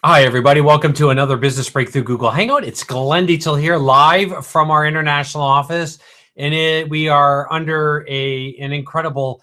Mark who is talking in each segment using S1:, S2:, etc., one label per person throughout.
S1: Hi, everybody. Welcome to another Business Breakthrough Google Hangout. It's Glenn Dietzel here, live from our international office. And we are under an incredible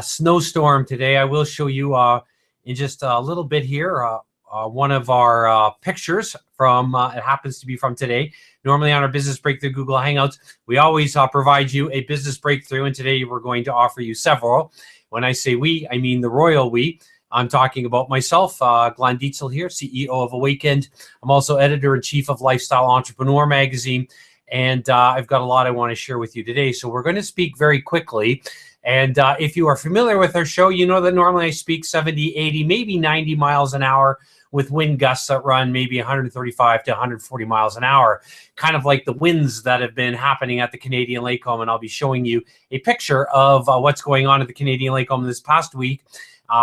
S1: snowstorm today. I will show you in just a little bit here one of our pictures from, it happens to be from today. Normally on our Business Breakthrough Google Hangouts, we always provide you a business breakthrough. And today we're going to offer you several. When I say we, I mean the royal we. I'm talking about myself, Glenn Dietzel here, CEO of Awakened. I'm also editor-in-chief of Lifestyle Entrepreneur magazine, and I've got a lot I want to share with you today. So we're going to speak very quickly. And if you are familiar with our show, you know that normally I speak 70, 80, maybe 90 miles an hour with wind gusts that run maybe 135 to 140 miles an hour, kind of like the winds that have been happening at the Canadian Lake-Home. And I'll be showing you a picture of what's going on at the Canadian Lake-Home this past week.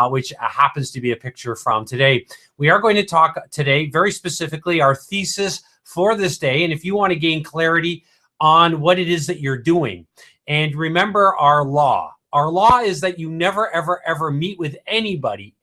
S1: Which happens to be a picture from today. We are going to talk today very specifically our thesis for this day. And if you want to gain clarity on what it is that you're doing, and remember our law. Our law is that you never, ever, ever meet with anybody,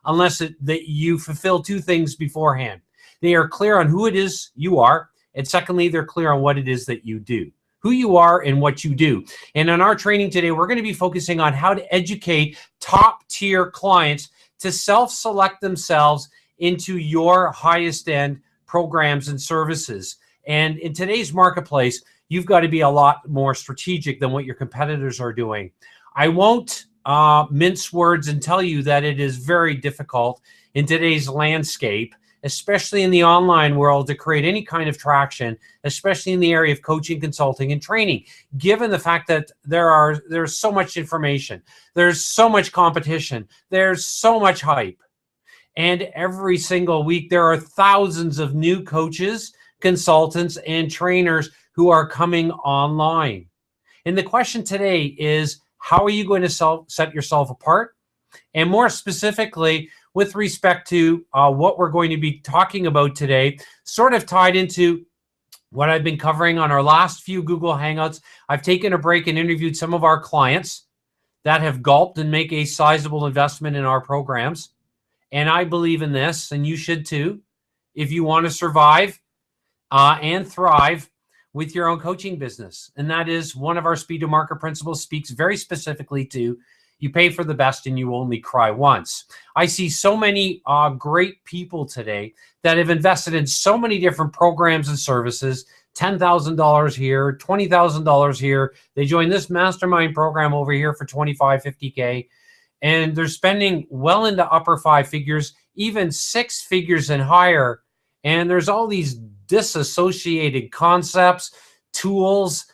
S1: unless that you fulfill two things beforehand. They are clear on who it is you are. And secondly, they're clear on what it is that you do. Who you are and what you do. And in our training today, we're going to be focusing on how to educate top tier clients to self-select themselves into your highest end programs and services. And in today's marketplace, you've got to be a lot more strategic than what your competitors are doing. I won't mince words and tell you that it is very difficult in today's landscape, especially in the online world, to create any kind of traction, especially in the area of coaching, consulting, and training, given the fact that there's so much information, there's so much competition, there's so much hype. And every single week, there are thousands of new coaches, consultants, and trainers who are coming online. And the question today is, how are you going to set yourself apart? And more specifically, with respect to what we're going to be talking about today, sort of tied into what I've been covering on our last few Google Hangouts. I've taken a break and interviewed some of our clients that have gulped and make a sizable investment in our programs. And I believe in this, and you should too, if you want to survive and thrive with your own coaching business. And that is one of our speed to market principles, speaks very specifically to you pay for the best and you only cry once. I see so many great people today that have invested in so many different programs and services, $10,000 here, $20,000 here. They join this mastermind program over here for 25, 50K. And they're spending well into upper five figures, even six figures and higher. And there's all these disassociated concepts, tools,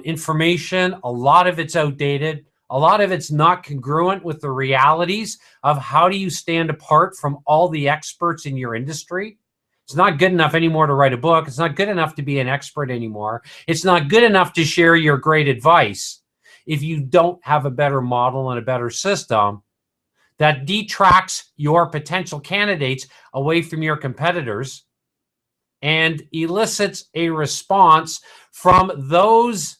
S1: information. A lot of it's outdated. A lot of it's not congruent with the realities of how do you stand apart from all the experts in your industry. It's not good enough anymore to write a book. It's not good enough to be an expert anymore. It's not good enough to share your great advice if you don't have a better model and a better system that detracts your potential candidates away from your competitors and elicits a response from those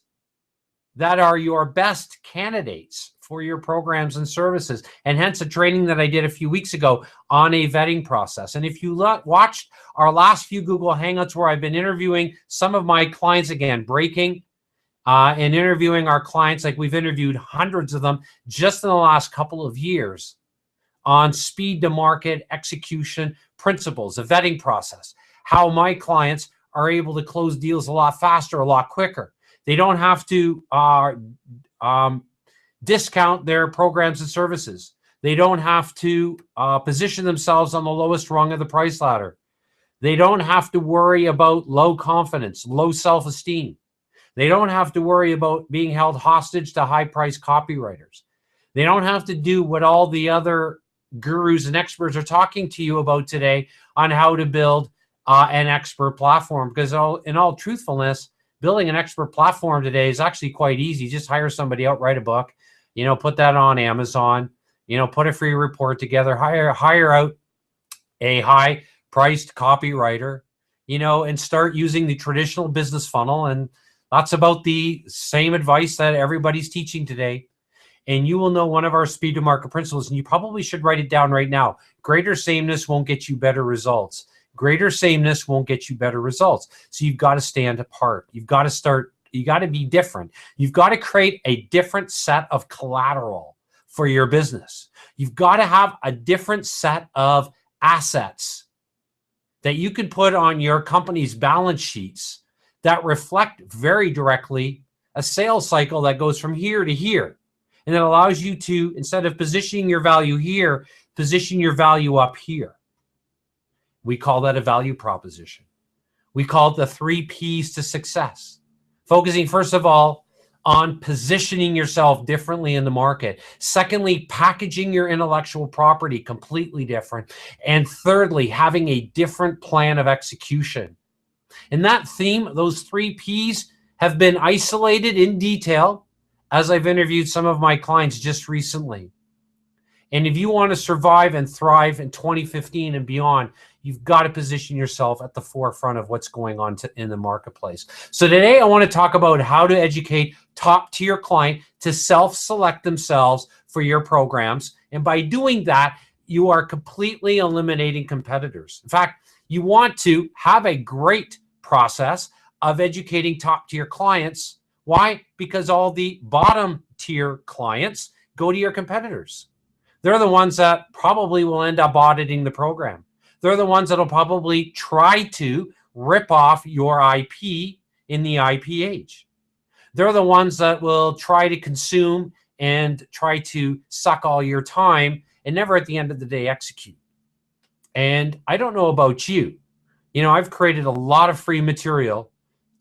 S1: that are your best candidates for your programs and services. And hence a training that I did a few weeks ago on a vetting process. And if you watched our last few Google Hangouts where I've been interviewing some of my clients, again, breaking and interviewing our clients, like we've interviewed hundreds of them just in the last couple of years on speed to market execution principles, a vetting process, how my clients are able to close deals a lot faster, a lot quicker. They don't have to discount their programs and services. They don't have to position themselves on the lowest rung of the price ladder. They don't have to worry about low confidence, low self-esteem. They don't have to worry about being held hostage to high-priced copywriters. They don't have to do what all the other gurus and experts are talking to you about today on how to build an expert platform. Because in all truthfulness, building an expert platform today is actually quite easy. Just hire somebody out, write a book, put that on Amazon, put a free report together, hire out a high-priced copywriter, and start using the traditional business funnel. And that's about the same advice that everybody's teaching today. and you will know one of our speed to market principles, and you probably should write it down right now. Greater sameness won't get you better results. Greater sameness won't get you better results. So you've got to stand apart. You've got to be different. You've got to create a different set of collateral for your business. You've got to have a different set of assets that you can put on your company's balance sheets that reflect very directly a sales cycle that goes from here to here. And it allows you to, instead of positioning your value here, position your value up here. We call that a value proposition. We call it the 3 P's to success. Focusing, first of all, on positioning yourself differently in the market. Secondly, packaging your intellectual property completely different. And thirdly, having a different plan of execution. And that theme, those 3 P's, have been isolated in detail as I've interviewed some of my clients just recently. And if you want to survive and thrive in 2015 and beyond, you've got to position yourself at the forefront of what's going on in the marketplace. So today I want to talk about how to educate top-tier client to self-select themselves for your programs. And by doing that, you are completely eliminating competitors. In fact, you want to have a great process of educating top-tier clients. Why? Because all the bottom-tier clients go to your competitors. They're the ones that probably will end up auditing the program. They're the ones that will probably try to rip off your IP in the IP age. They're the ones that will try to consume and try to suck all your time and never at the end of the day execute. And I don't know about you. You know, I've created a lot of free material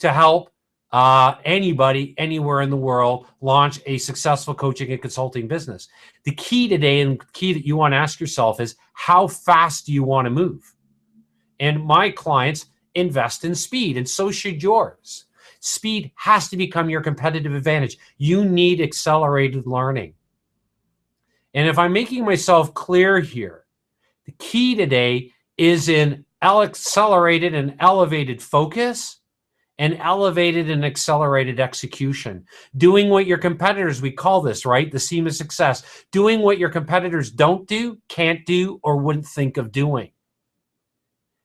S1: to help anybody anywhere in the world launch a successful coaching and consulting business. The key today, and the key that you want to ask yourself, is how fast do you want to move? And my clients invest in speed, and so should yours. Speed has to become your competitive advantage. You need accelerated learning. And if I'm making myself clear here, the key today is in accelerated and elevated focus and elevated and accelerated execution. Doing what your competitors, we call this, right? The seam of success. Doing what your competitors don't do, can't do, or wouldn't think of doing.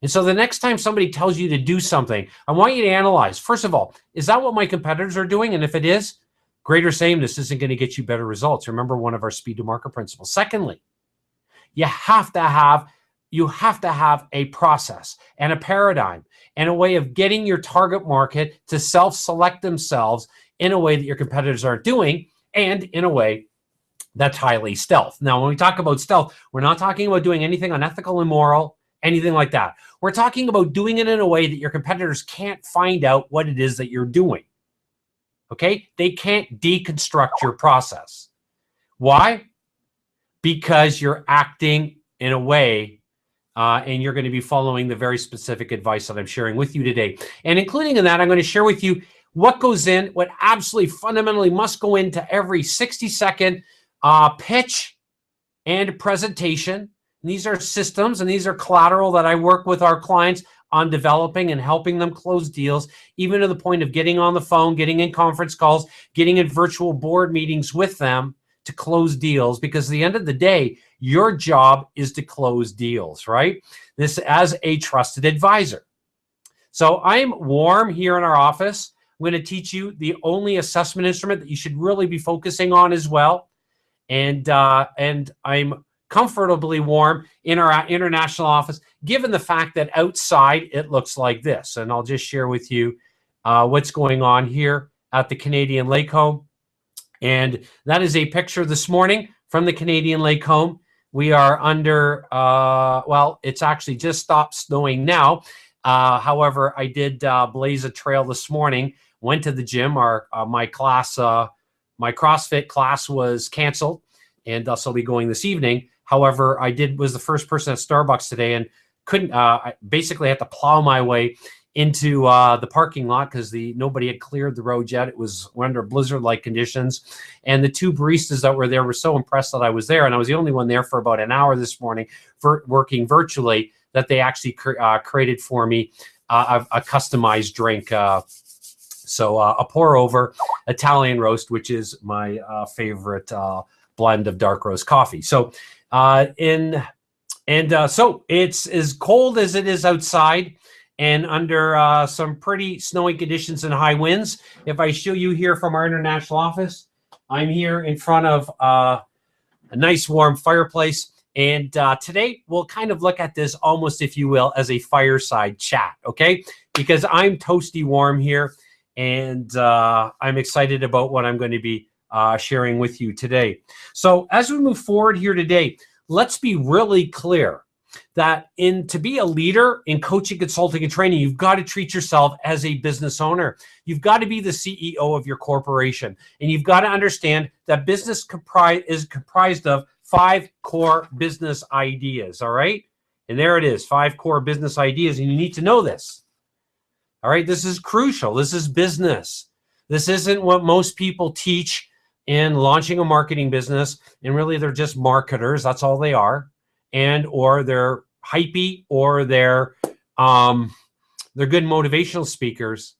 S1: And so the next time somebody tells you to do something, I want you to analyze, first of all, is that what my competitors are doing? And if it is, greater sameness isn't going to get you better results. Remember one of our speed to market principles. Secondly, you have to have a process and a paradigm and a way of getting your target market to self-select themselves in a way that your competitors aren't doing, and in a way that's highly stealth. Now, when we talk about stealth, we're not talking about doing anything unethical, immoral, anything like that. We're talking about doing it in a way that your competitors can't find out what it is that you're doing. Okay? They can't deconstruct your process. Why? Because you're acting in a way and you're going to be following the very specific advice that I'm sharing with you today. And including in that, I'm going to share with you what goes in, what absolutely fundamentally must go into every 60-second pitch and presentation. And these are systems and these are collateral that I work with our clients on developing and helping them close deals, even to the point of getting on the phone, getting in conference calls, getting in virtual board meetings with them to close deals, because at the end of the day, your job is to close deals, right? This as a trusted advisor. So I'm Warm here in our office. I'm going to teach you the only assessment instrument that you should really be focusing on as well. And I'm comfortably warm in our international office, given the fact that outside it looks like this. And I'll just share with you what's going on here at the Canadian Lake Home. And that is a picture this morning from the Canadian Lake Home. We are under, well, it's actually just stopped snowing now. However, I did blaze a trail this morning, went to the gym. My class, my CrossFit class was canceled, and so I'll be going this evening. However, was the first person at Starbucks today and couldn't, I basically had to plow my way into the parking lot because nobody had cleared the road yet. We're under blizzard-like conditions. And the 2 baristas that were there were so impressed that I was there. And I was the only one there for about an hour this morning for working virtually, that they actually created for me a customized drink. So a pour over, Italian roast, which is my favorite blend of dark roast coffee. So so it's as cold as it is outside, and under some pretty snowy conditions and high winds. If I show you here from our international office, I'm here in front of a nice warm fireplace. And today we'll kind of look at this almost, if you will, as a fireside chat, okay? Because I'm toasty warm here, and I'm excited about what I'm going to be sharing with you today. So as we move forward here today, let's be really clear that to be a leader in coaching, consulting, and training, you've got to treat yourself as a business owner. You've got to be the CEO of your corporation, and you've got to understand that business is comprised of 5 core business ideas, all right? And there it is, 5 core business ideas, and you need to know this. All right, this is crucial. This is business. This isn't what most people teach in launching a marketing business, and really they're just marketers. That's all they are. And or they're hypey, or they're good motivational speakers.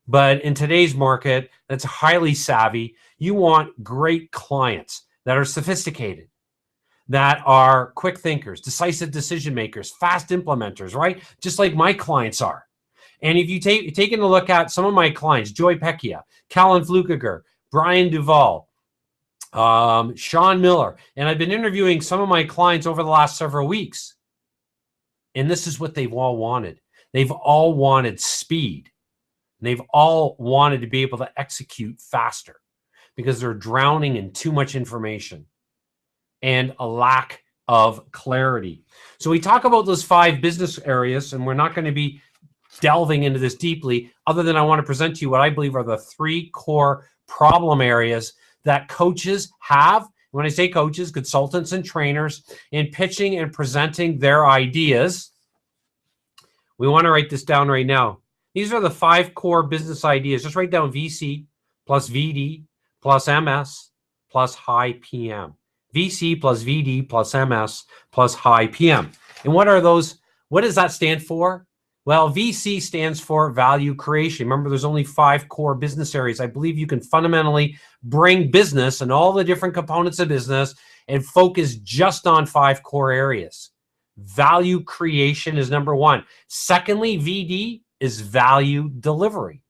S1: But in today's market, that's highly savvy. You want great clients that are sophisticated, that are quick thinkers, decisive decision makers, fast implementers, right? Just like my clients are. And if you taken a look at some of my clients, Joy Pecchia, Callan Flukiger, Brian Duvall, Sean Miller, and I've been interviewing some of my clients over the last several weeks, and this is what they've all wanted. They've all wanted speed. They've all wanted to be able to execute faster because they're drowning in too much information and a lack of clarity. So we talk about those 5 business areas, and we're not going to be delving into this deeply, other than I want to present to you what I believe are the 3 core problem areas that coaches have. When I say coaches, consultants and trainers, in pitching and presenting their ideas. We want to write this down right now. These are the 5 core business ideas. Just write down VC plus VD plus MS plus high PM. VC plus VD plus MS plus high PM. And what are those? What does that stand for? Well, VC stands for value creation. Remember, there's only 5 core business areas. I believe you can fundamentally bring business and all the different components of business and focus just on 5 core areas. Value creation is number 1. Secondly, VD is value delivery.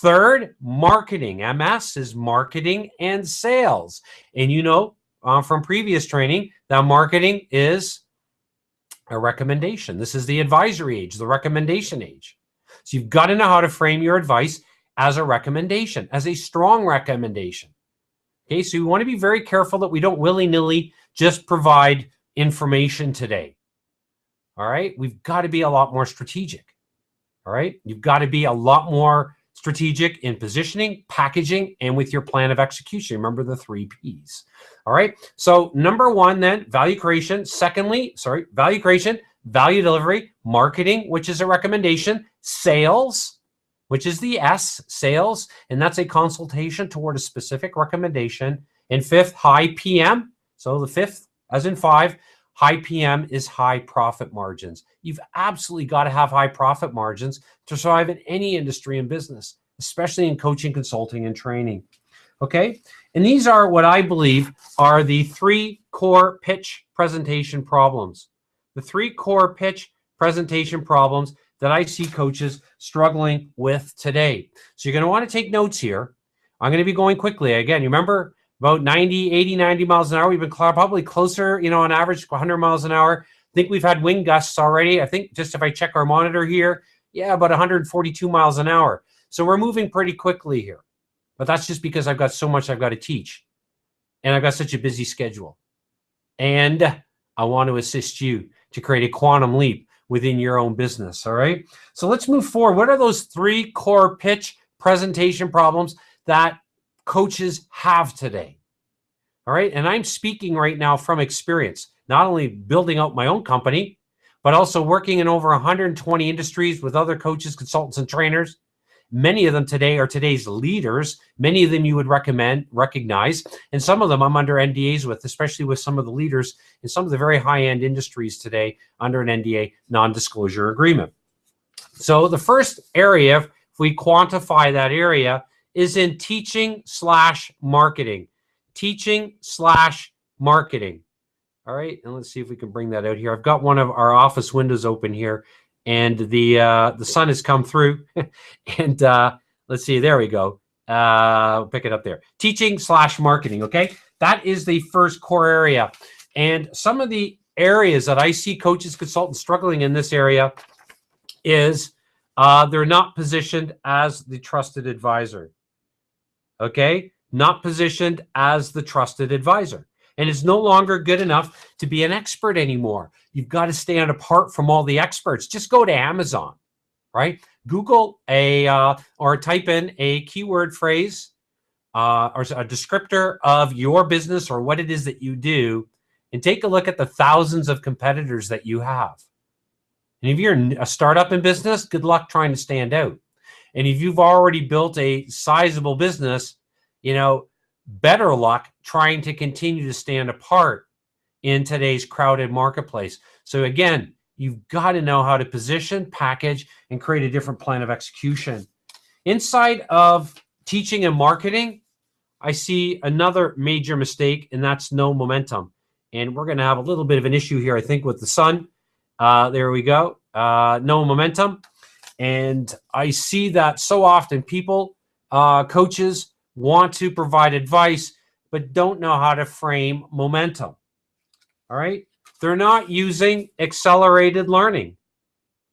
S1: Third, marketing. MS is marketing and sales. And you know from previous training that marketing is a recommendation. This is the advisory age, the recommendation age. So you've got to know how to frame your advice as a recommendation, as a strong recommendation. Okay, so we want to be very careful that we don't willy-nilly just provide information today. All right, we've got to be a lot more strategic. All right, you've got to be a lot more strategic in positioning, packaging, and with your plan of execution. Remember the 3 Ps. All right. So number 1, then, value creation. Secondly, value creation, value delivery, marketing, which is a recommendation, sales, which is the S, sales, and that's a consultation toward a specific recommendation. And 5th, high PM. So the 5th, as in 5, high PM is high profit margins. You've absolutely got to have high profit margins to survive in any industry and business, especially in coaching, consulting, and training. Okay, and these are what I believe are the 3 core pitch presentation problems. The 3 core pitch presentation problems that I see coaches struggling with today. So you're going to want to take notes here. I'm going to be going quickly. Again, you remember about 80, 90 miles an hour. We've been probably closer, on average 100 miles an hour. I think we've had wind gusts already. I think just if I check our monitor here, about 142 miles an hour. So we're moving pretty quickly here. But that's just because I've got so much I've got to teach. And I've got such a busy schedule. And I want to assist you to create a quantum leap within your own business, all right? So let's move forward. What are those 3 core pitch presentation problems that coaches have today? All right, and I'm speaking right now from experience, not only building out my own company, but also working in over 120 industries with other coaches, consultants, and trainers. Many of them today are today's leaders. Many of them you would recognize, and some of them I'm under NDAs with, especially with some of the leaders in some of the very high-end industries today under an NDA, non-disclosure agreement. So the first area, if we quantify that area, is in teaching/marketing. Teaching/marketing. All right, and let's see if we can bring that out here. I've got one of our office windows open here, and the sun has come through. And let's see, there we go. Pick it up there. Teaching/marketing, okay? That is the first core area. And some of the areas that I see coaches, consultants struggling in this area is they're not positioned as the trusted advisor, okay? Not positioned as the trusted advisor. And it's no longer good enough to be an expert anymore. You've got to stand apart from all the experts. Just go to Amazon, right? Google or type in a keyword phrase or a descriptor of your business or what it is that you do, and take a look at the thousands of competitors that you have. And if you're a startup in business, good luck trying to stand out. And if you've already built a sizable business, better luck trying to continue to stand apart in today's crowded marketplace. So again, you've got to know how to position, package, and create a different plan of execution. Inside of teaching and marketing, I see another major mistake, and that's no momentum. And we're going to have a little bit of an issue here, I think, with the sun. There we go. No momentum. And I see that so often people, coaches, want to provide advice, but don't know how to frame momentum. All right? They're not using accelerated learning.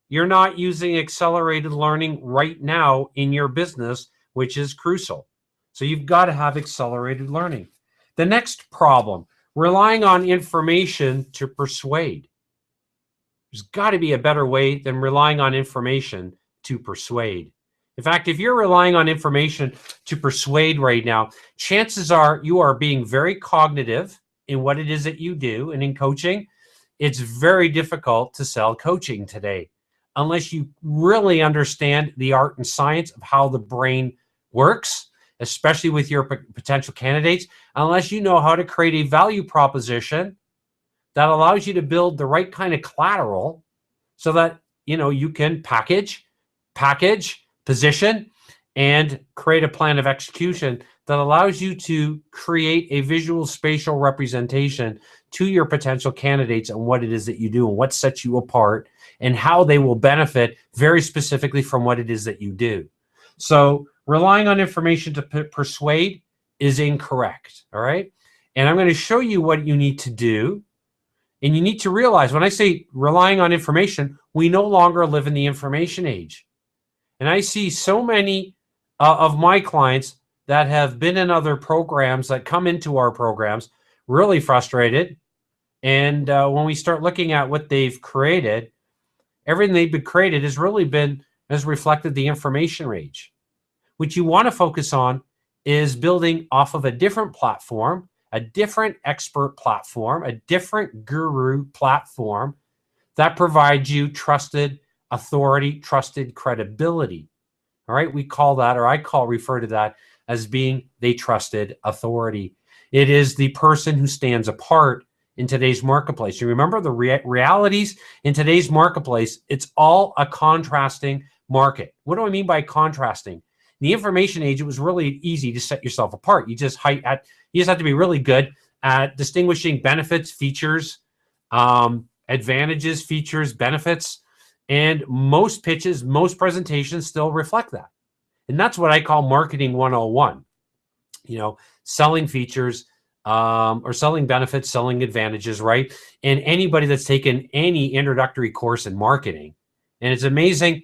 S1: You're not using accelerated learning right now in your business, which is crucial. So you've got to have accelerated learning. The next problem, relying on information to persuade. There's got to be a better way than relying on information to persuade. In fact, if you're relying on information to persuade right now, chances are you are being very cognitive in what it is that you do. And in coaching, it's very difficult to sell coaching today unless you really understand the art and science of how the brain works, especially with your potential candidates, unless you know how to create a value proposition that allows you to build the right kind of collateral so that, you can package, position, and create a plan of execution that allows you to create a visual spatial representation to your potential candidates on what it is that you do and what sets you apart and how they will benefit very specifically from what it is that you do. So relying on information to persuade is incorrect, all right? And I'm going to show you what you need to do. And you need to realize when I say relying on information, we no longer live in the information age. And I see so many of my clients that have been in other programs that come into our programs really frustrated. And when we start looking at what they've created, everything they've created has reflected the information age. What you want to focus on is building off of a different platform, a different expert platform, a different guru platform that provides you trusted authority, trusted credibility. All right, we call that, or refer to that as being the trusted authority. It is the person who stands apart in today's marketplace. You remember the realities in today's marketplace, it's all a contrasting market. What do I mean by contrasting? In the information age, it was really easy to set yourself apart. You just have to be really good at distinguishing benefits, features, advantages, features, benefits, and most pitches, most presentations still reflect that. And that's what I call marketing 101. Selling features or selling benefits, selling advantages, right? And anybody that's taken any introductory course in marketing, and it's amazing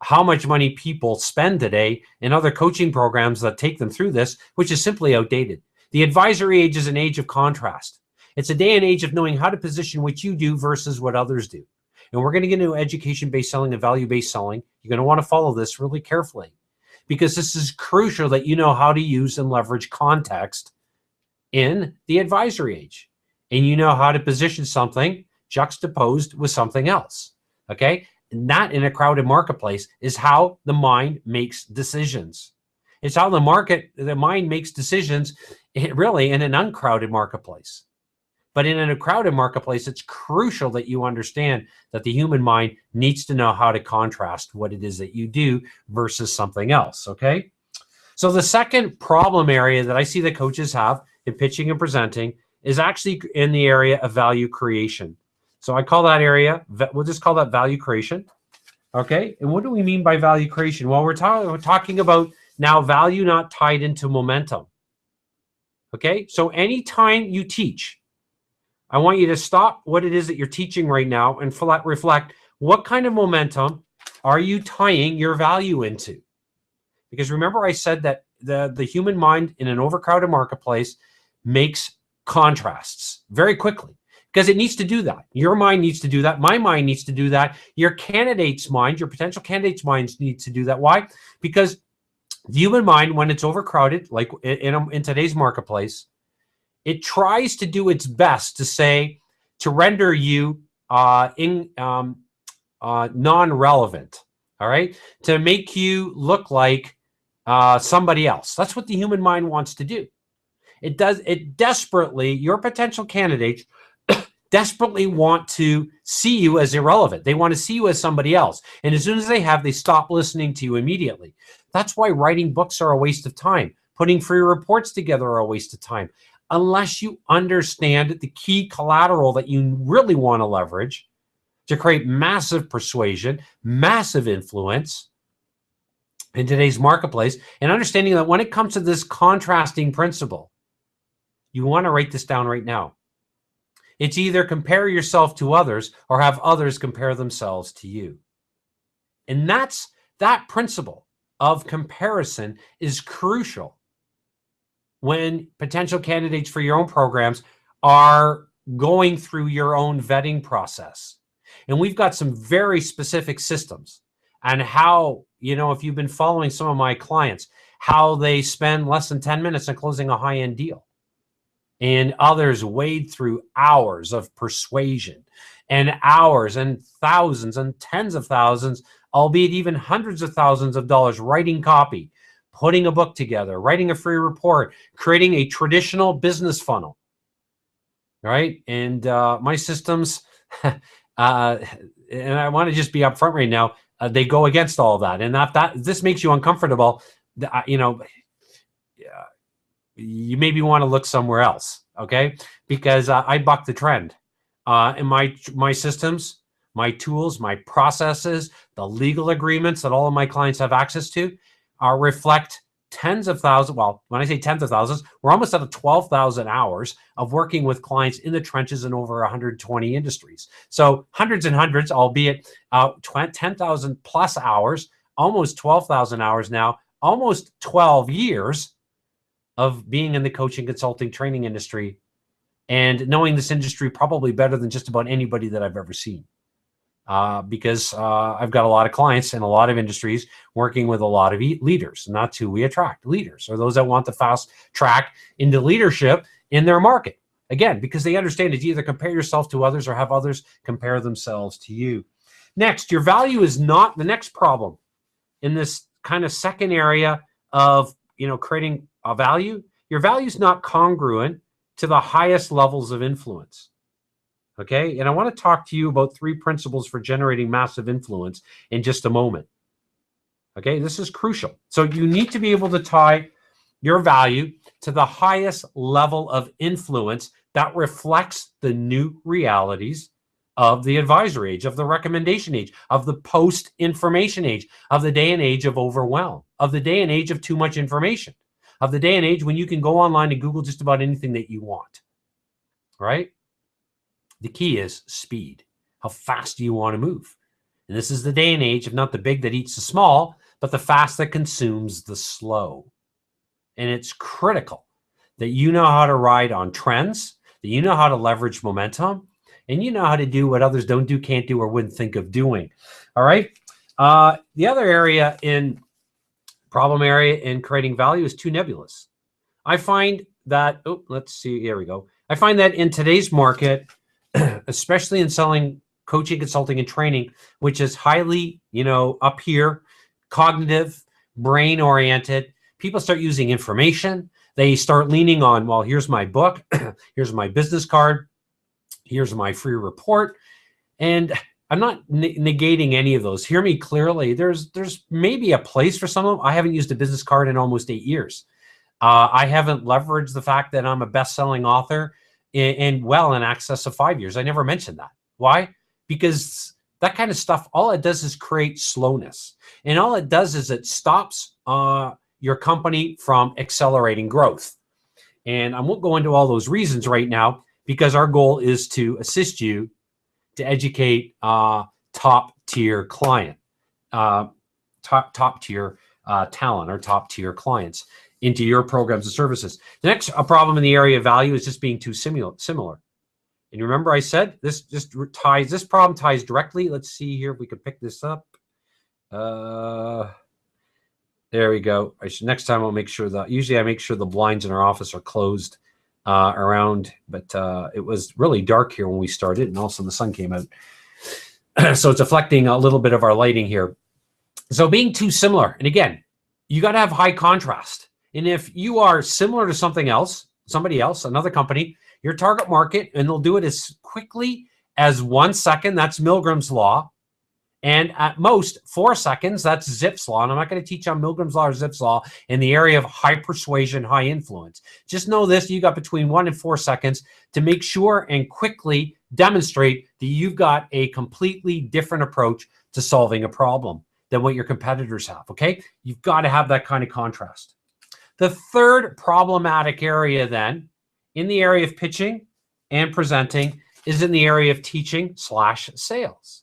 S1: how much money people spend today in other coaching programs that take them through this, which is simply outdated. The advisory age is an age of contrast. It's a day and age of knowing how to position what you do versus what others do. And we're going to get into education-based selling and value-based selling. You're going to want to follow this really carefully because this is crucial that you know how to use and leverage context in the advisory age. And you know how to position something juxtaposed with something else, okay? And that in a crowded marketplace is how the mind makes decisions. It's how the mind makes decisions really in an uncrowded marketplace. But in a crowded marketplace, it's crucial that you understand that the human mind needs to know how to contrast what it is that you do versus something else, okay? So the second problem area that I see that coaches have in pitching and presenting is actually in the area of value creation. So I call that area, we'll just call that value creation. Okay, and what do we mean by value creation? Well, we're talking about now value not tied into momentum. Okay, so anytime you teach, I want you to stop what it is that you're teaching right now and reflect what kind of momentum are you tying your value into? Because remember I said that the human mind in an overcrowded marketplace makes contrasts very quickly because it needs to do that. Your mind needs to do that. My mind needs to do that. Your candidate's mind, your potential candidate's minds need to do that. Why? Because the human mind, when it's overcrowded, like in today's marketplace, it tries to do its best to render you non-relevant, all right? To make you look like somebody else. That's what the human mind wants to do. It desperately, your potential candidates desperately want to see you as irrelevant. They want to see you as somebody else. And as soon as they stop listening to you immediately. That's why writing books are a waste of time. Putting free reports together are a waste of time. Unless you understand the key collateral that you really want to leverage to create massive persuasion, massive influence in today's marketplace, and understanding that when it comes to this contrasting principle, you want to write this down right now. It's either compare yourself to others or have others compare themselves to you. And that principle of comparison is crucial when potential candidates for your own programs are going through your own vetting process. And we've got some very specific systems and how, if you've been following some of my clients, how they spend less than 10 minutes on closing a high-end deal. And others wade through hours of persuasion and hours and thousands and tens of thousands, albeit even hundreds of thousands of dollars writing copy, putting a book together, writing a free report, creating a traditional business funnel, right? And my systems, and I want to just be upfront right now, they go against all that. And that this makes you uncomfortable, you maybe want to look somewhere else, okay? Because I buck the trend. And my systems, my tools, my processes, the legal agreements that all of my clients have access to reflect tens of thousands. Well, when I say tens of thousands, we're almost at 12,000 hours of working with clients in the trenches in over 120 industries. So hundreds and hundreds, albeit 10,000 plus hours, almost 12,000 hours now, almost 12 years of being in the coaching, consulting, training industry and knowing this industry probably better than just about anybody that I've ever seen. Because I've got a lot of clients in a lot of industries working with a lot of leaders, and that's who we attract, leaders, or those that want the fast track into leadership in their market. Again, because they understand that you either compare yourself to others or have others compare themselves to you. Next, your value is not the next problem in this kind of second area of creating a value. Your value is not congruent to the highest levels of influence. Okay, and I want to talk to you about 3 principles for generating massive influence in just a moment. Okay, this is crucial. So you need to be able to tie your value to the highest level of influence that reflects the new realities of the advisory age, of the recommendation age, of the post-information age, of the day and age of overwhelm, of the day and age of too much information, of the day and age when you can go online and Google just about anything that you want, right? The key is speed. How fast do you want to move? And this is the day and age of not the big that eats the small, but the fast that consumes the slow. And it's critical that you know how to ride on trends, that you know how to leverage momentum, and you know how to do what others don't do, can't do, or wouldn't think of doing. All right. The other area problem area in creating value is too nebulous. I find that, let's see, here we go. I find that in today's market, especially in selling coaching, consulting, and training, which is highly, up here, cognitive, brain-oriented, people start using information. They start leaning on, well, here's my book, here's my business card, here's my free report. And I'm not negating any of those. Hear me clearly. There's maybe a place for some of them. I haven't used a business card in almost 8 years. I haven't leveraged the fact that I'm a best-selling author in well in excess of 5 years. I never mentioned that. Why? Because that kind of stuff, all it does is create slowness. And all it does is it stops your company from accelerating growth. And I won't go into all those reasons right now because our goal is to assist you to educate top tier client, top tier talent or top tier clients into your programs and services. The next problem in the area of value is just being too similar. And you remember I said this problem ties directly. Let's see here if we can pick this up. There we go. Next time I'll make sure that, usually I make sure the blinds in our office are closed around, but it was really dark here when we started, and also the sun came out. So it's affecting a little bit of our lighting here. So being too similar, and again, you got to have high contrast. And if you are similar to somebody else, another company, your target market, and they'll do it as quickly as 1 second, that's Milgram's law. And at most 4 seconds, that's Zipf's law. And I'm not going to teach on Milgram's law or Zipf's law in the area of high persuasion, high influence. Just know this, you got between 1 and 4 seconds to make sure and quickly demonstrate that you've got a completely different approach to solving a problem than what your competitors have, okay? You've got to have that kind of contrast. The third problematic area then, in the area of pitching and presenting, is in the area of teaching/sales.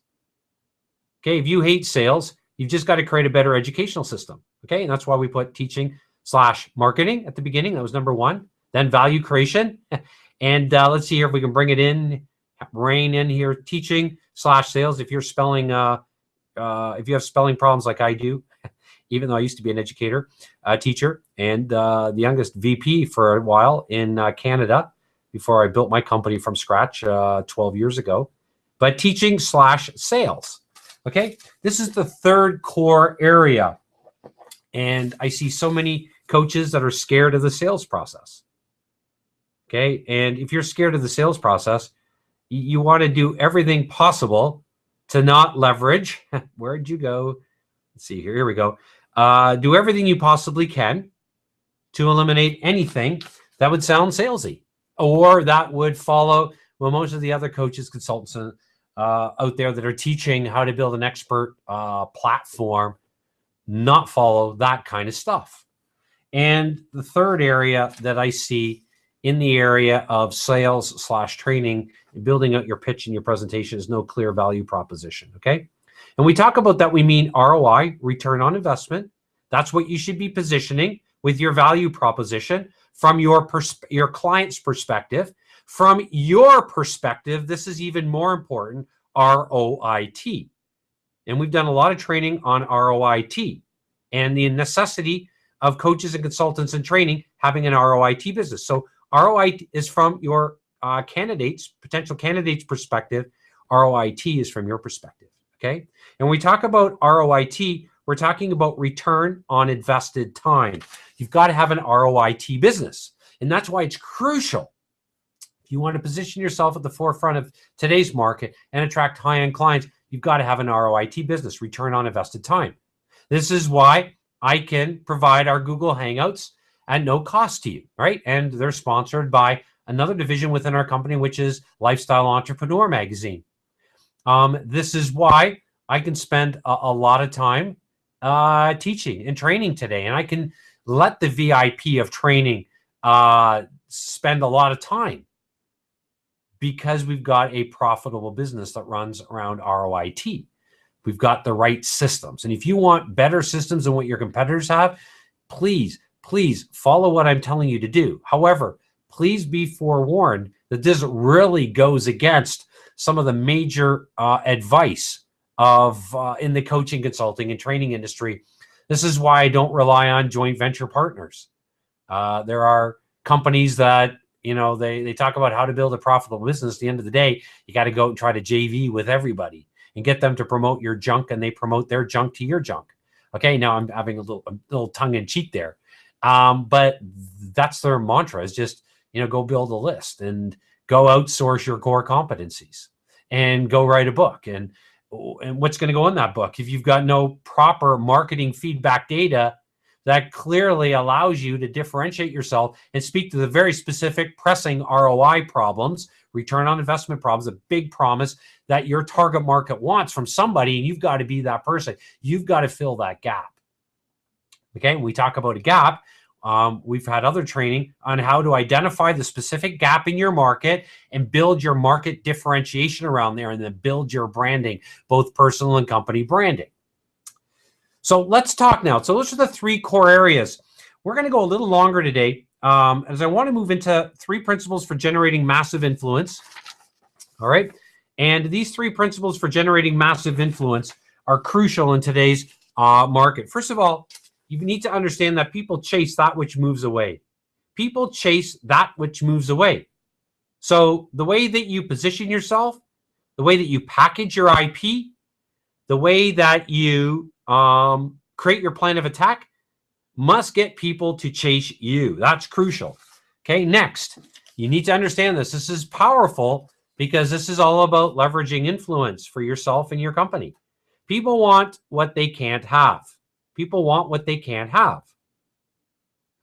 S1: Okay, if you hate sales, you've just got to create a better educational system. Okay, and that's why we put teaching/marketing at the beginning. That was number 1. Then value creation. And let's see here if we can bring it in, rein in here, teaching/sales. If you're spelling, if you have spelling problems like I do, even though I used to be an teacher, and the youngest VP for a while in Canada before I built my company from scratch 12 years ago. But teaching/sales. Okay, this is the third core area. And I see so many coaches that are scared of the sales process. Okay, and if you're scared of the sales process, you want to do everything possible to not leverage. Where'd you go? Let's see here. Here we go. Do everything you possibly can to eliminate anything that would sound salesy or that would follow most of the other coaches, consultants out there that are teaching how to build an expert platform, not follow that kind of stuff. And the third area that I see in the area of sales/training and building out your pitch and your presentation is no clear value proposition, okay? And we talk about that, we mean ROI, return on investment. That's what you should be positioning with your value proposition from your client's perspective. From your perspective, this is even more important, ROIT. And we've done a lot of training on ROIT and the necessity of coaches and consultants in training having an ROIT business. So ROI is from your potential candidates' perspective. ROIT is from your perspective, okay? And when we talk about ROIT, we're talking about return on invested time. You've got to have an ROIT business. And that's why it's crucial. If you want to position yourself at the forefront of today's market and attract high-end clients, you've got to have an ROIT business, return on invested time. This is why I can provide our Google Hangouts at no cost to you, right? And they're sponsored by another division within our company, which is Lifestyle Entrepreneur Magazine. This is why I can spend a lot of time teaching and training today, and I can let the VIP of training spend a lot of time because we've got a profitable business that runs around ROIT. We've got the right systems. And if you want better systems than what your competitors have, please follow what I'm telling you to do. However, please be forewarned that this really goes against some of the major advice of in the coaching, consulting, and training industry. This is why I don't rely on joint venture partners. There are companies that, they talk about how to build a profitable business. At the end of the day, you got to go and try to JV with everybody and get them to promote your junk, and they promote their junk to your junk. Okay, now I'm having a little tongue in cheek there. But that's their mantra, is just, go build a list and go outsource your core competencies and go write a book. And And what's going to go in that book if you've got no proper marketing feedback data that clearly allows you to differentiate yourself and speak to the very specific pressing ROI problems, return on investment problems, a big promise that your target market wants from somebody, and you've got to be that person. You've got to fill that gap. Okay, when we talk about a gap, we've had other training on how to identify the specific gap in your market and build your market differentiation around there, and then build your branding, both personal and company branding. So let's talk now. So those are the 3 core areas. We're going to go a little longer today, as I want to move into 3 principles for generating massive influence. All right. And these 3 principles for generating massive influence are crucial in today's market. First of all, you need to understand that people chase that which moves away. People chase that which moves away. So the way that you position yourself, the way that you package your IP, the way that you create your plan of attack must get people to chase you. That's crucial. Okay, next, you need to understand this. This is powerful because this is all about leveraging influence for yourself and your company. People want what they can't have. People want what they can't have.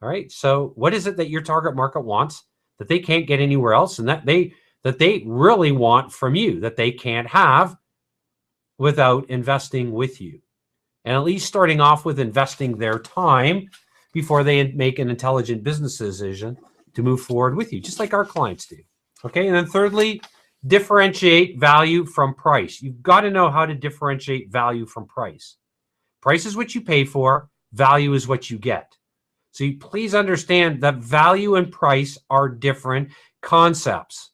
S1: All right, so what is it that your target market wants that they can't get anywhere else, and that they really want from you, that they can't have without investing with you? And at least starting off with investing their time before they make an intelligent business decision to move forward with you, just like our clients do. Okay, and then thirdly, differentiate value from price. You've got to know how to differentiate value from price. Price is what you pay for, value is what you get. So you please understand that value and price are different concepts.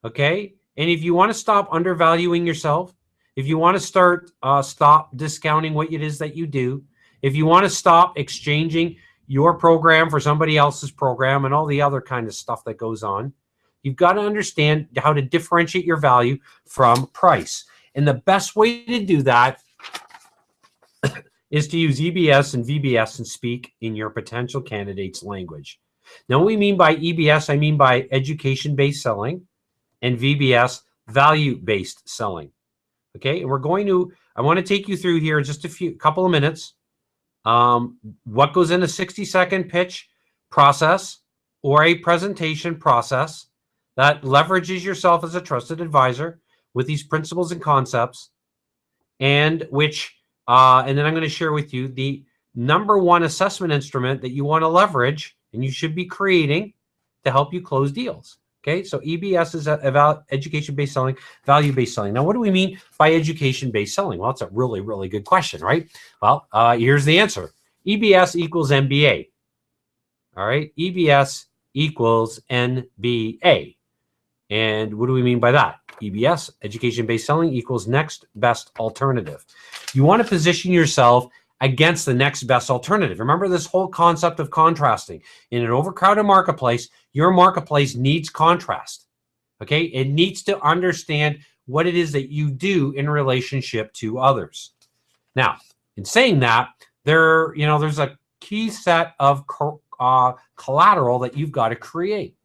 S1: Okay, and if you want to stop undervaluing yourself, if you want to stop discounting what it is that you do, if you want to stop exchanging your program for somebody else's program and all the other kind of stuff that goes on, you've got to understand how to differentiate your value from price. And the best way to do that is to use EBS and VBS and speak in your potential candidate's language. Now, what we mean by EBS, I mean by education-based selling, and VBS, value-based selling. Okay, and I want to take you through here in just a couple of minutes, what goes in a 60-second pitch process or a presentation process that leverages yourself as a trusted advisor with these principles and concepts, and then I'm going to share with you the #1 assessment instrument that you want to leverage and you should be creating to help you close deals. Okay, so EBS is about education-based selling, value-based selling. Now, what do we mean by education-based selling? Well, it's a really, really good question, right? Well, here's the answer. EBS equals MBA. All right, EBS equals NBA. And what do we mean by that? EBS, education-based selling, equals next best alternative. You want to position yourself against the next best alternative. Remember this whole concept of contrasting. In an overcrowded marketplace, your marketplace needs contrast. Okay, it needs to understand what it is that you do in relationship to others. Now, in saying that, there's a key set of collateral that you've got to create,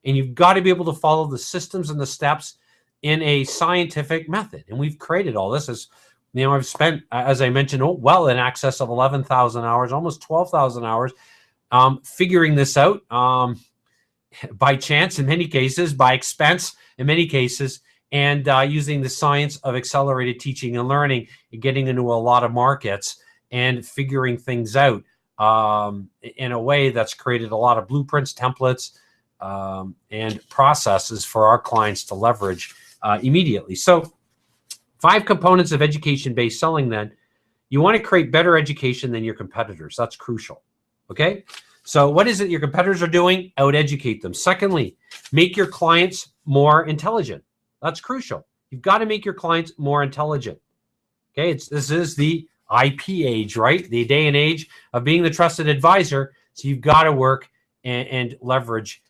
S1: and you've got to be able to follow the systems and the steps in a scientific method. And we've created all this. As I've spent, as I mentioned, well in excess of 11,000 hours, almost 12,000 hours, figuring this out by chance in many cases, by expense in many cases, and using the science of accelerated teaching and learning and getting into a lot of markets and figuring things out in a way that's created a lot of blueprints, templates, and processes for our clients to leverage immediately. So 5 components of education-based selling then. You want to create better education than your competitors. That's crucial. Okay? So what is it your competitors are doing? Out-educate them. Secondly, make your clients more intelligent. That's crucial. You've got to make your clients more intelligent. Okay? This is the IP age, right? The day and age of being the trusted advisor. So you've got to work and leverage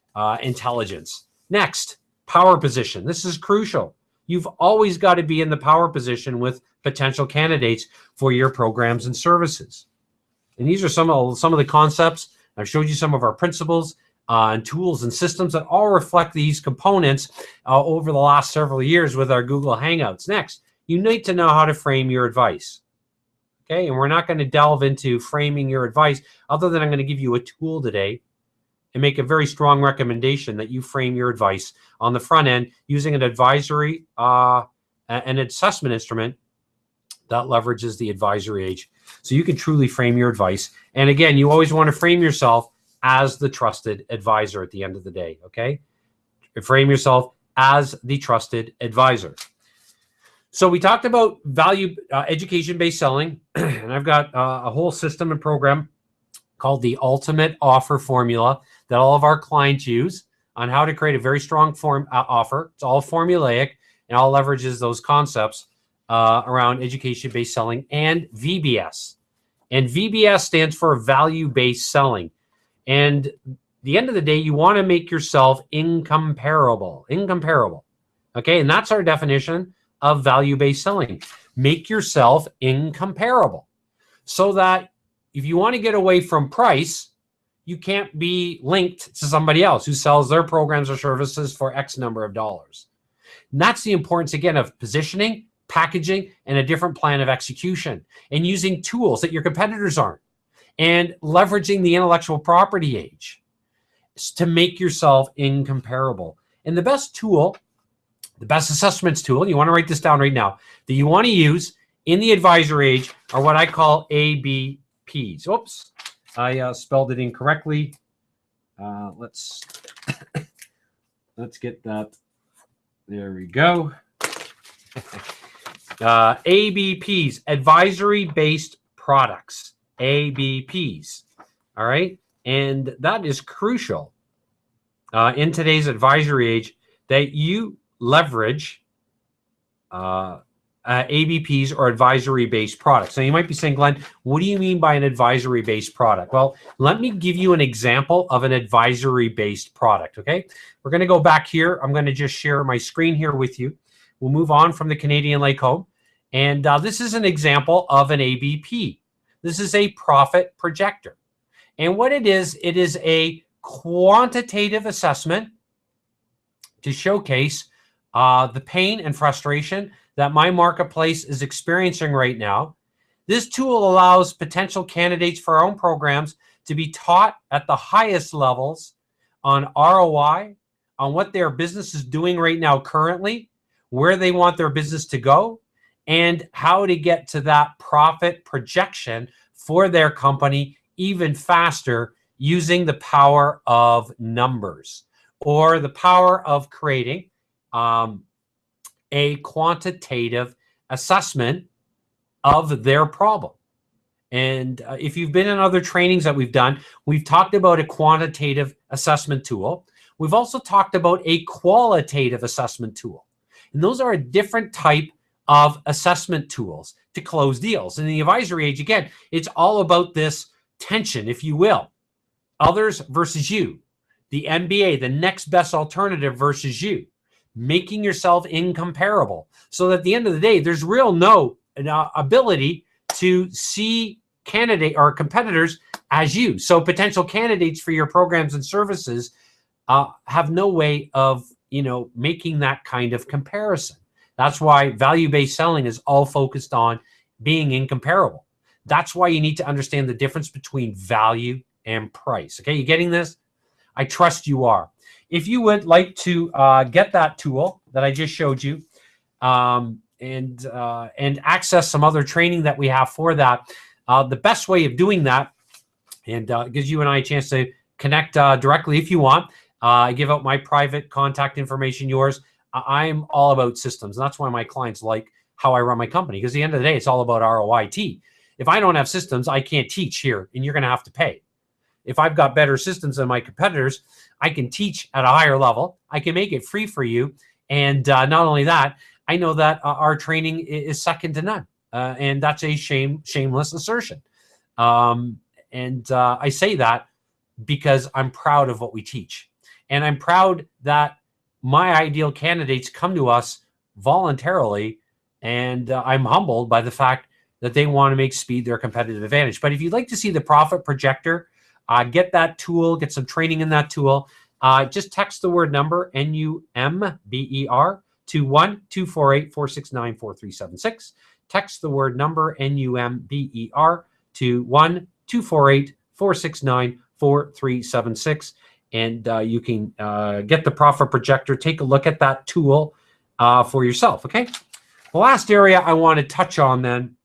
S1: intelligence. Next, power position. This is crucial. You've always got to be in the power position with potential candidates for your programs and services. And these are some of the concepts. I've showed you some of our principles and tools and systems that all reflect these components over the last several years with our Google Hangouts. Next, you need to know how to frame your advice. Okay, and we're not going to delve into framing your advice other than I'm going to give you a tool today and make a very strong recommendation that you frame your advice on the front end using an advisory, an assessment instrument that leverages the advisory age. So you can truly frame your advice. And again, you always want to frame yourself as the trusted advisor at the end of the day, okay? Frame yourself as the trusted advisor. So we talked about value education-based selling, and I've got a whole system and program called the Ultimate Offer Formula that all of our clients use on how to create a very strong offer. It's all formulaic and all leverages those concepts around education-based selling and VBS. And VBS stands for value-based selling. And at the end of the day, you want to make yourself incomparable. Okay, and that's our definition of value-based selling. Make yourself incomparable so that if you want to get away from price, you can't be linked to somebody else who sells their programs or services for X number of dollars. And that's the importance, again, of positioning, packaging, and a different plan of execution, and using tools that your competitors aren't, and leveraging the intellectual property age to make yourself incomparable. And the best tool, the best assessments tool, and you want to write this down right now, that you want to use in the advisory age are what I call ABPs. Oops, I spelled it incorrectly. Let's get that. There we go. ABPs, advisory-based products. ABPs. All right, and that is crucial in today's advisory age that you leverage ABPs or advisory-based products. Now, you might be saying, Glenn, what do you mean by an advisory-based product? Well, let me give you an example of an advisory-based product, okay? We're going to go back here. I'm going to just share my screen here with you. We'll move on from the Canadian Lake Home. And this is an example of an ABP. This is a profit projector. And what it is a quantitative assessment to showcase the pain and frustration that my marketplace is experiencing right now. This tool allows potential candidates for our own programs to be taught at the highest levels on ROI, on what their business is doing right now currently, where they want their business to go, and how to get to that profit projection for their company even faster using the power of numbers or the power of creating a quantitative assessment of their problem. And if you've been in other trainings that we've done, we've talked about a quantitative assessment tool. We've also talked about a qualitative assessment tool. And those are a different type of assessment tools to close deals. In the advisory age, again, it's all about this tension, if you will. Others versus you. The MBA, the next best alternative versus you. Making yourself incomparable. So that at the end of the day, there's real no ability to see candidate or competitors as you. So potential candidates for your programs and services have no way of, making that kind of comparison. That's why value-based selling is all focused on being incomparable. That's why you need to understand the difference between value and price. Okay, you getting this? I trust you are. If you would like to get that tool that I just showed you and access some other training that we have for that, the best way of doing that, and gives you and I a chance to connect directly if you want. I give out my private contact information, yours. I'm all about systems. And that's why my clients like how I run my company, because at the end of the day, it's all about ROIT. If I don't have systems, I can't teach here, and you're going to have to pay. If I've got better systems than my competitors, I can teach at a higher level. I can make it free for you. And not only that, I know that our training is second to none. And that's a shameless assertion. And I say that because I'm proud of what we teach. And I'm proud that my ideal candidates come to us voluntarily. And I'm humbled by the fact that they want to make speed their competitive advantage. But if you'd like to see the profit projector, get that tool, get some training in that tool, just text the word number, NUMBER, to 1-248-469-4376. Text the word number, NUMBER, to 1-248-469-4376. And you can get the Profit Projector. Take a look at that tool for yourself, okay? The last area I want to touch on then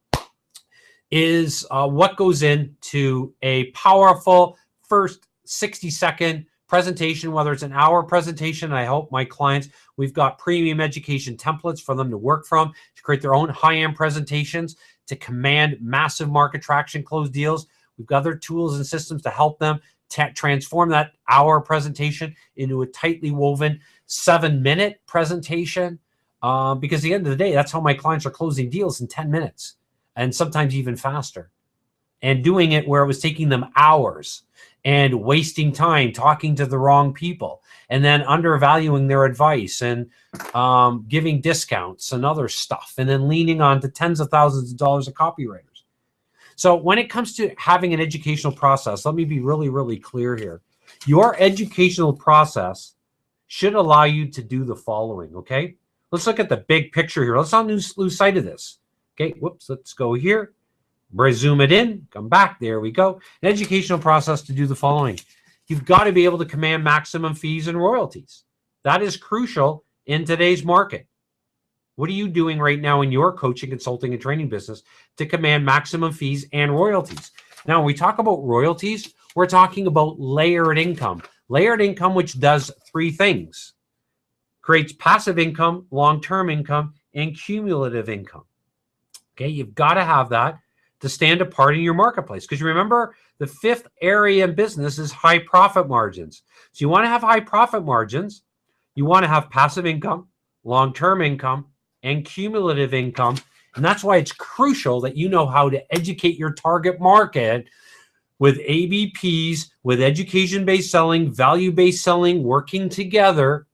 S1: is what goes into a powerful first 60-second presentation, whether it's an hour presentation. I hope my clients, we've got premium education templates for them to work from to create their own high-end presentations to command massive market traction, close deals. We've got other tools and systems to help them transform that hour presentation into a tightly woven 7-minute presentation. Because at the end of the day, that's how my clients are closing deals in 10 minutes and sometimes even faster. And doing it where it was taking them hours and wasting time talking to the wrong people and then undervaluing their advice and giving discounts and other stuff and then leaning on to tens of thousands of dollars of copywriters. So when it comes to having an educational process, let me be really, really clear here. Your educational process should allow you to do the following, okay? Let's look at the big picture here. Let's not lose sight of this. Okay, whoops, let's go here. Zoom it in, come back, there we go. An educational process to do the following. You've got to be able to command maximum fees and royalties. That is crucial in today's market. What are you doing right now in your coaching, consulting, and training business to command maximum fees and royalties? Now, when we talk about royalties, we're talking about layered income. Layered income, which does three things. Creates passive income, long-term income, and cumulative income. Okay, you've got to have that to stand apart in your marketplace. Because remember, the fifth area in business is high profit margins. So you want to have high profit margins, you want to have passive income, long-term income, and cumulative income. And that's why it's crucial that you know how to educate your target market with ABPs, with education-based selling, value-based selling, working together,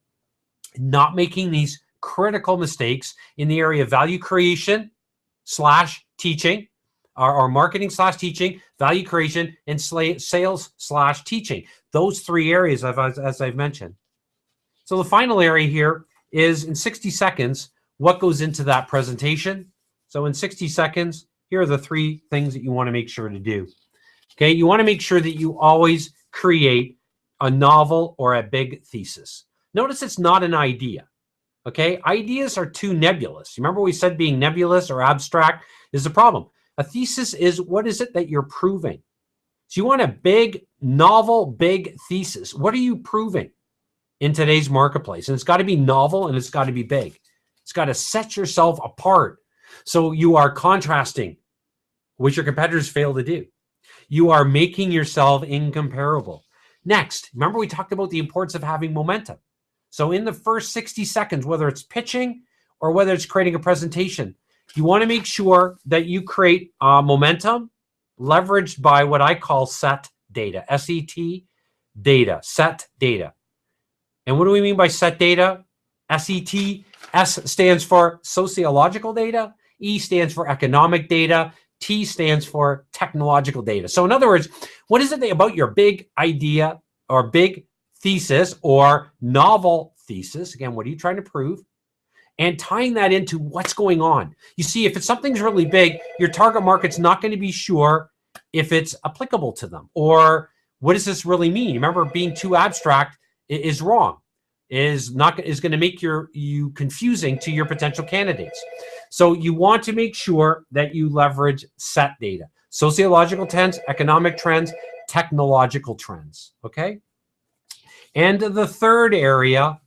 S1: not making these critical mistakes in the area of value creation / teaching, or marketing / teaching, value creation, and sales / teaching. Those three areas, as I've mentioned. So the final area here is in 60 seconds, what goes into that presentation. So in 60 seconds, here are the three things that you want to make sure to do. Okay, you want to make sure that you always create a novel or a big thesis. Notice it's not an idea. Okay, ideas are too nebulous. Remember we said being nebulous or abstract is the problem. A thesis is what is it that you're proving? So you want a big, novel, big thesis. What are you proving in today's marketplace? And it's got to be novel and it's got to be big. It's got to set yourself apart. So you are contrasting, which your competitors fail to do. You are making yourself incomparable. Next, remember we talked about the importance of having momentum. So in the first 60 seconds, whether it's pitching or whether it's creating a presentation, you want to make sure that you create momentum leveraged by what I call set data, S-E-T data, set data. And what do we mean by set data? S-E-T, S stands for sociological data, E stands for economic data, T stands for technological data. So in other words, what is it about your big idea or big thesis or novel thesis? Again, what are you trying to prove? And tying that into what's going on. You see, if it's something's really big, your target market's not going to be sure if it's applicable to them or what does this really mean? Remember, being too abstract is wrong, is going to make you confusing to your potential candidates. So you want to make sure that you leverage set data, sociological trends, economic trends, technological trends. Okay. And the third area,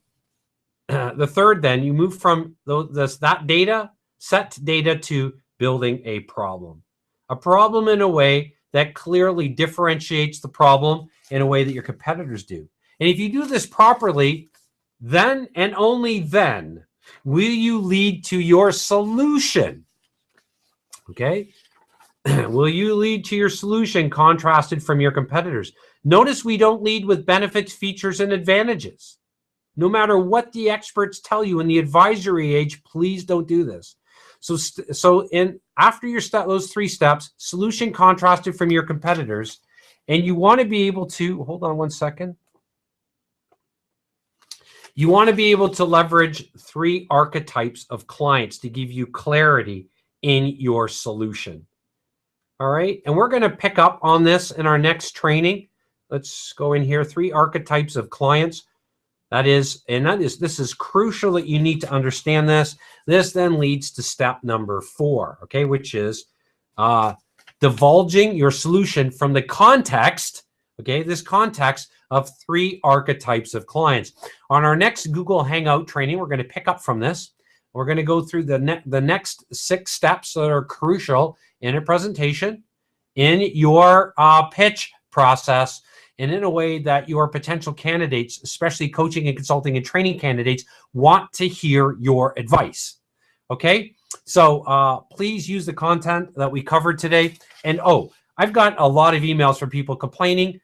S1: then you move from that data, set data, to building a problem in a way that clearly differentiates the problem in a way that your competitors do. And if you do this properly, then and only then will you lead to your solution. Okay? Will you lead to your solution contrasted from your competitors? Notice we don't lead with benefits, features, and advantages. No matter what the experts tell you in the advisory age, please don't do this. So after those three steps, solution contrasted from your competitors, and you want to be able to, hold on one second. You want to be able to leverage 3 archetypes of clients to give you clarity in your solution. All right, and we're going to pick up on this in our next training. Let's go in here, 3 archetypes of clients. This is crucial that you need to understand this. This then leads to step number 4, okay, which is divulging your solution from the context, okay, this context of 3 archetypes of clients. On our next Google Hangout training, we're going to pick up from this. We're going to go through the next 6 steps that are crucial in a presentation, in your pitch process, and in a way that your potential candidates, especially coaching and consulting and training candidates, want to hear your advice. Okay, so please use the content that we covered today. And I've got a lot of emails from people complaining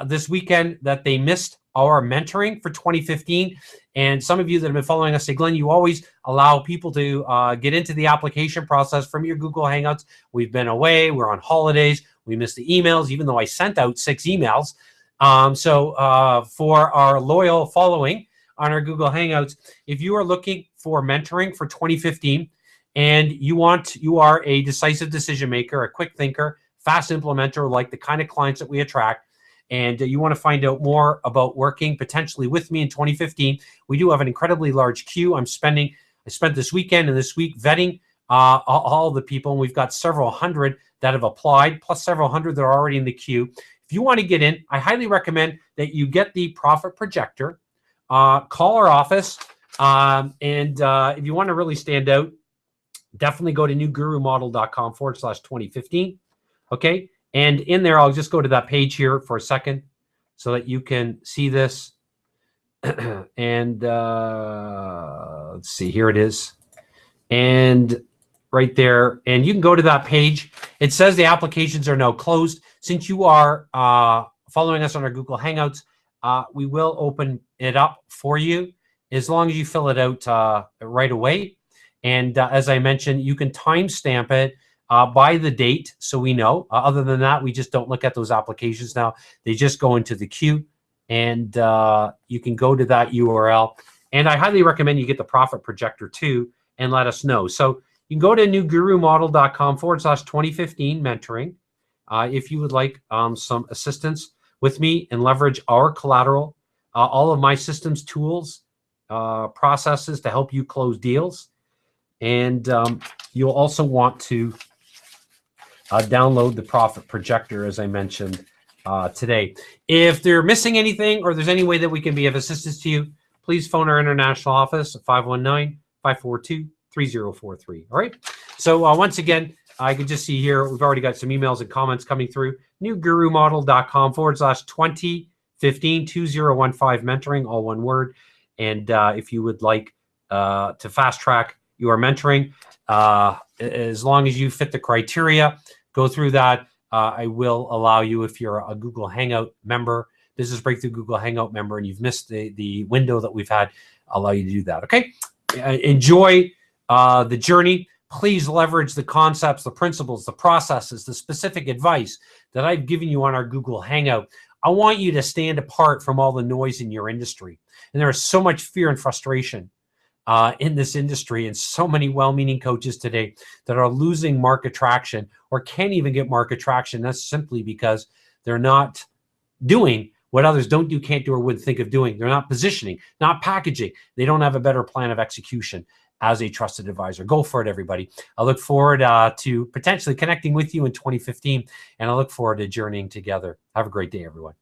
S1: this weekend that they missed our mentoring for 2015. And some of you that have been following us say, Glenn, you always allow people to get into the application process from your Google Hangouts. We've been away, we're on holidays, we missed the emails, even though I sent out 6 emails. So for our loyal following on our Google Hangouts, if you are looking for mentoring for 2015 and you are a decisive decision maker, a quick thinker, fast implementer, like the kind of clients that we attract, and you want to find out more about working potentially with me in 2015, we do have an incredibly large queue. I spent this weekend and this week vetting all the people, and we've got several hundred that have applied, plus several hundred that are already in the queue. If you want to get in, I highly recommend that you get the profit projector, call our office, and if you want to really stand out, definitely go to newgurumodel.com/2015. Okay, and in there, I'll just go to that page here for a second so that you can see this. And let's see, here it is. And right there, and you can go to that page. It says the applications are now closed. Since you are following us on our Google Hangouts, we will open it up for you as long as you fill it out right away. And as I mentioned, you can timestamp it by the date so we know. Other than that, we just don't look at those applications now. They just go into the queue, and you can go to that URL. And I highly recommend you get the profit projector too and let us know. So you can go to newgurumodel.com/2015 mentoring if you would like some assistance with me and leverage our collateral, all of my systems, tools, processes to help you close deals. And you'll also want to download the profit projector, as I mentioned today. If they're missing anything or there's any way that we can be of assistance to you, please phone our international office at 519-542-3043. All right. So once again, I can just see here, we've already got some emails and comments coming through. newgurumodel.com/2015 2015 mentoring, all one word. And if you would like to fast track your mentoring, as long as you fit the criteria, go through that. I will allow you, if you're a Google Hangout member, Business Breakthrough Google Hangout member, and you've missed the window that we've had, I'll allow you to do that. Okay. Enjoy the journey. Please leverage the concepts, the principles, the processes, the specific advice that I've given you on our Google Hangout. I want you to stand apart from all the noise in your industry. And there is so much fear and frustration in this industry, and so many well-meaning coaches today that are losing market traction or can't even get market traction. That's simply because they're not doing what others don't do, can't do, or would think of doing. They're not positioning, not packaging. They don't have a better plan of execution as a trusted advisor. Go for it, everybody. I look forward to potentially connecting with you in 2015, and I look forward to journeying together. Have a great day, everyone.